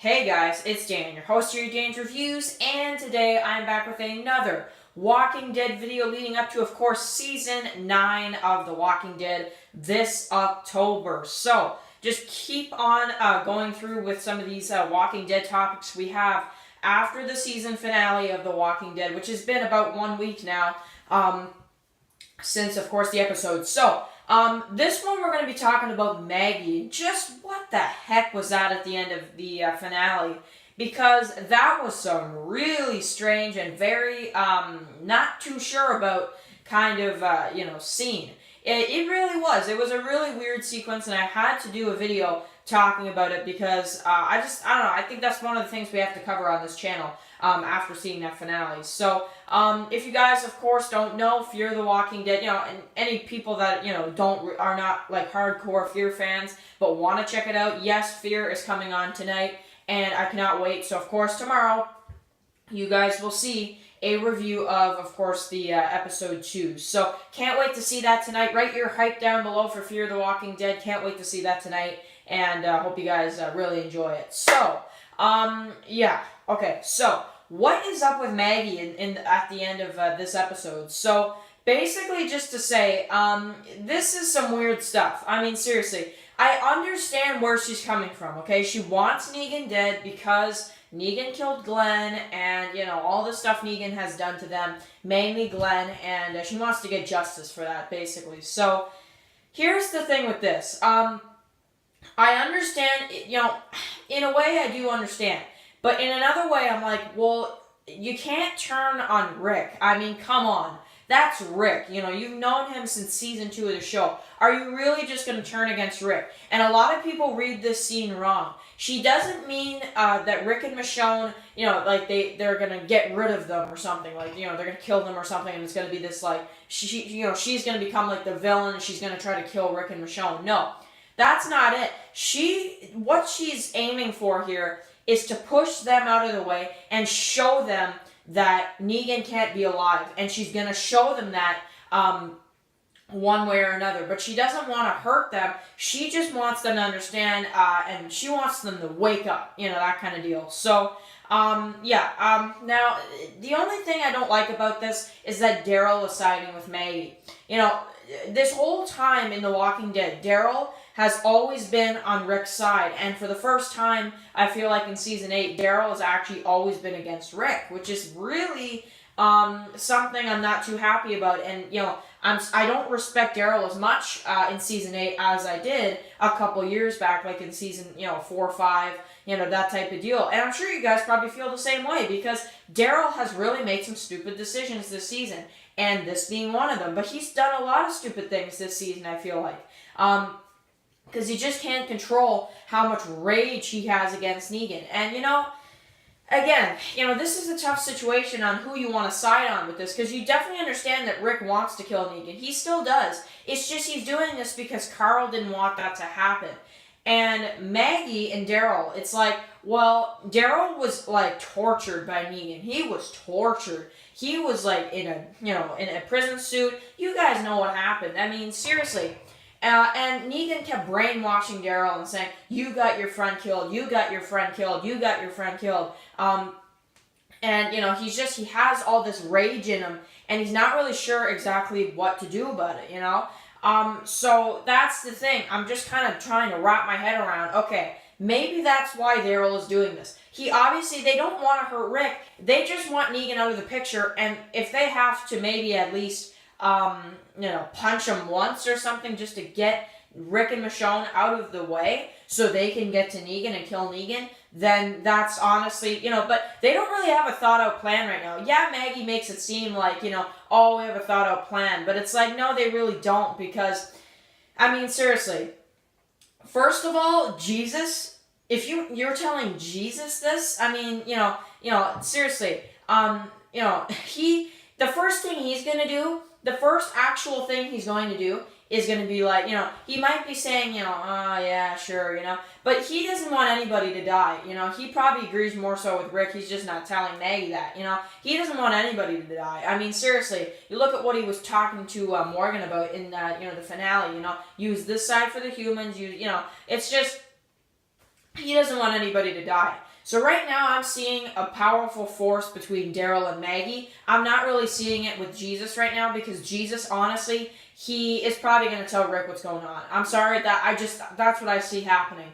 Hey guys, it's Dan, your host of your Dan's Reviews, and today I'm back with another Walking Dead video leading up to, of course, Season 9 of The Walking Dead this October. So, just keep on going through with some of these Walking Dead topics we have after the season finale of The Walking Dead, which has been about 1 week now since, of course, the episode. So, this one we're going to be talking about Maggie. Just what the heck was that at the end of the finale? Because that was some really strange and very not too sure about kind of, scene. It really was. It was a really weird sequence, and I had to do a video talking about it because I don't know. I think that's one of the things we have to cover on this channel after seeing that finale. So, if you guys, of course, don't know Fear the Walking Dead, and any people that, are not, like, hardcore Fear fans, but want to check it out, yes, Fear is coming on tonight, and I cannot wait. So, of course, tomorrow, you guys will see a review of course, the episode 2. So, can't wait to see that tonight. Write your hype down below for Fear the Walking Dead. Can't wait to see that tonight, and hope you guys really enjoy it. So, yeah. Okay, so, what is up with Maggie at the end of this episode? So, basically, just to say, this is some weird stuff. I mean, seriously, I understand where she's coming from, okay? She wants Negan dead because Negan killed Glenn, and, all the stuff Negan has done to them, mainly Glenn, and she wants to get justice for that, basically. So, here's the thing with this. I understand, in a way I do understand. But in another way, I'm like, well, you can't turn on Rick. I mean, come on. That's Rick. You've known him since season 2 of the show. Are you really just going to turn against Rick? And a lot of people read this scene wrong. She doesn't mean that Rick and Michonne, they're going to get rid of them or something. Like, they're going to kill them or something, and it's going to be this, like, she's going to become, like, the villain, and she's going to try to kill Rick and Michonne. No, that's not it. What she's aiming for here is to push them out of the way and show them that Negan can't be alive. And she's going to show them that one way or another. But she doesn't want to hurt them. She just wants them to understand, and she wants them to wake up. That kind of deal. So, now, the only thing I don't like about this is that Daryl is siding with Maggie. This whole time in The Walking Dead, Daryl has always been on Rick's side, and for the first time, I feel like in Season 8, Daryl has actually always been against Rick, which is really something I'm not too happy about, and, I don't respect Daryl as much in Season 8 as I did a couple years back, like in Season, 4 or 5, that type of deal, and I'm sure you guys probably feel the same way, because Daryl has really made some stupid decisions this season, and this being one of them, but he's done a lot of stupid things this season, I feel like. Because he just can't control how much rage he has against Negan. And, again, this is a tough situation on who you want to side on with this, because you definitely understand that Rick wants to kill Negan. He still does. It's just he's doing this because Carl didn't want that to happen. And Maggie and Daryl, it's like, well, Daryl was, like, tortured by Negan. He was tortured. He was, like, in a prison suit. You guys know what happened. I mean, seriously. And Negan kept brainwashing Daryl and saying, you got your friend killed, you got your friend killed, you got your friend killed. And, he has all this rage in him, and he's not really sure exactly what to do about it, So that's the thing. I'm just kind of trying to wrap my head around, okay, maybe that's why Daryl is doing this. They don't want to hurt Rick. They just want Negan out of the picture, and if they have to maybe at least punch him once or something just to get Rick and Michonne out of the way so they can get to Negan and kill Negan, then that's honestly, but they don't really have a thought-out plan right now. Yeah, Maggie makes it seem like, oh, we have a thought-out plan, but it's like, no, they really don't, because, I mean, seriously, first of all, Jesus, if you're telling Jesus this, I mean, seriously, the first thing he's gonna do, the first actual thing he's going to do is going to be like, he might be saying, oh, yeah, sure, but he doesn't want anybody to die, he probably agrees more so with Rick, he's just not telling Maggie that, he doesn't want anybody to die. I mean, seriously, you look at what he was talking to Morgan about in, the finale, use this side for the humans, it's just, he doesn't want anybody to die. So right now I'm seeing a powerful force between Daryl and Maggie. I'm not really seeing it with Jesus right now because Jesus, honestly, he is probably going to tell Rick what's going on. I'm sorry, that's what I see happening.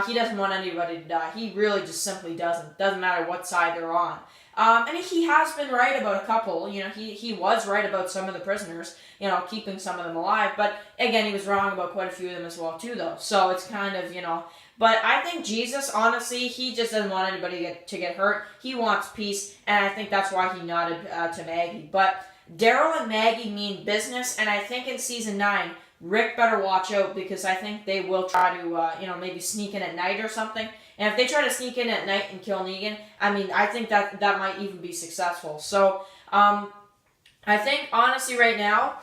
He doesn't want anybody to die. He really just simply doesn't. Doesn't matter what side they're on. And he has been right about a couple. You know, he was right about some of the prisoners, you know, keeping some of them alive. But again, he was wrong about quite a few of them as well, too, though. So it's kind of, you know. But I think Jesus, honestly, he just doesn't want anybody to get hurt. He wants peace, and I think that's why he nodded to Maggie. But Daryl and Maggie mean business, and I think in Season 9, Rick better watch out because I think they will try to, you know, maybe sneak in at night or something. And if they try to sneak in at night and kill Negan, I mean, I think that might even be successful. So, I think, honestly, right now,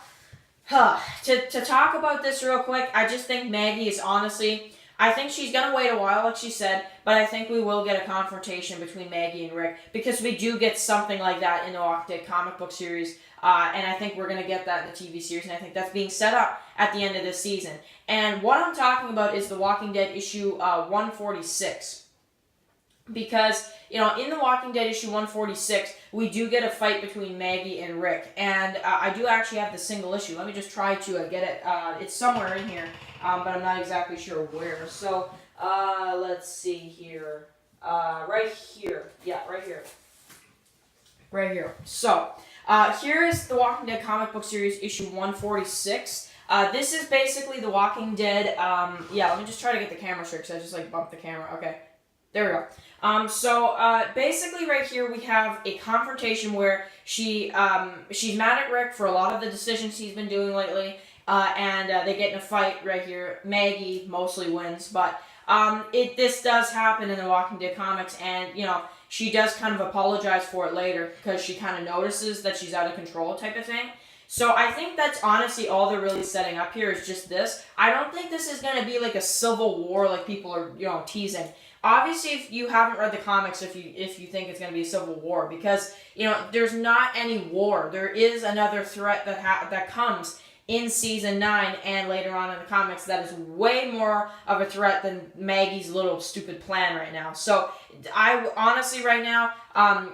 to talk about this real quick, I just think Maggie is honestly... I think she's going to wait a while, like she said, but I think we will get a confrontation between Maggie and Rick, because we do get something like that in the Walking Dead comic book series, and I think we're going to get that in the TV series, and I think that's being set up at the end of this season. And what I'm talking about is the Walking Dead issue 146. Because, you know, in The Walking Dead issue 146, we do get a fight between Maggie and Rick. And I do actually have the single issue. Let me just try to get it. It's somewhere in here, but I'm not exactly sure where. So, let's see here. Right here. Yeah, right here. Right here. So, here is The Walking Dead comic book series issue 146. This is basically The Walking Dead. Yeah, let me just try to get the camera straight because I just, like, bumped the camera. Okay. There we go. Basically right here we have a confrontation where she's mad at Rick for a lot of the decisions he's been doing lately, and they get in a fight right here. Maggie mostly wins, but this does happen in the Walking Dead comics, and, you know, she does kind of apologize for it later because she kind of notices that she's out of control type of thing. So I think that's honestly all they're really setting up here is just this. I don't think this is going to be like a civil war like people are, you know, teasing. Obviously, if you haven't read the comics, if you think it's going to be a civil war, because, you know, there's not any war. There is another threat that comes in Season 9 and later on in the comics that is way more of a threat than Maggie's little stupid plan right now. So, I honestly right now,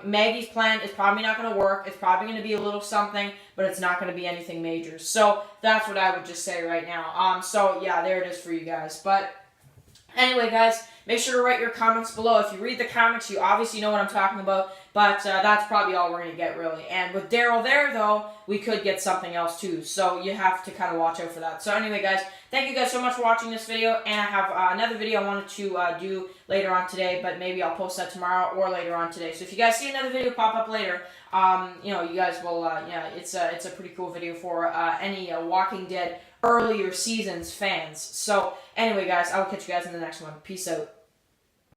Maggie's plan is probably not going to work. It's probably going to be a little something, but it's not going to be anything major. So, that's what I would just say right now. So, yeah, there it is for you guys. But anyway, guys, make sure to write your comments below. If you read the comics, you obviously know what I'm talking about, but that's probably all we're going to get, really. And with Daryl there, though, we could get something else, too, so you have to kind of watch out for that. So anyway, guys, thank you guys so much for watching this video, and I have another video I wanted to do later on today, but maybe I'll post that tomorrow or later on today. So if you guys see another video pop up later, you know, you guys will, yeah, it's a pretty cool video for any Walking Dead earlier seasons fans. So anyway, guys, I will catch you guys in the next one. Peace out.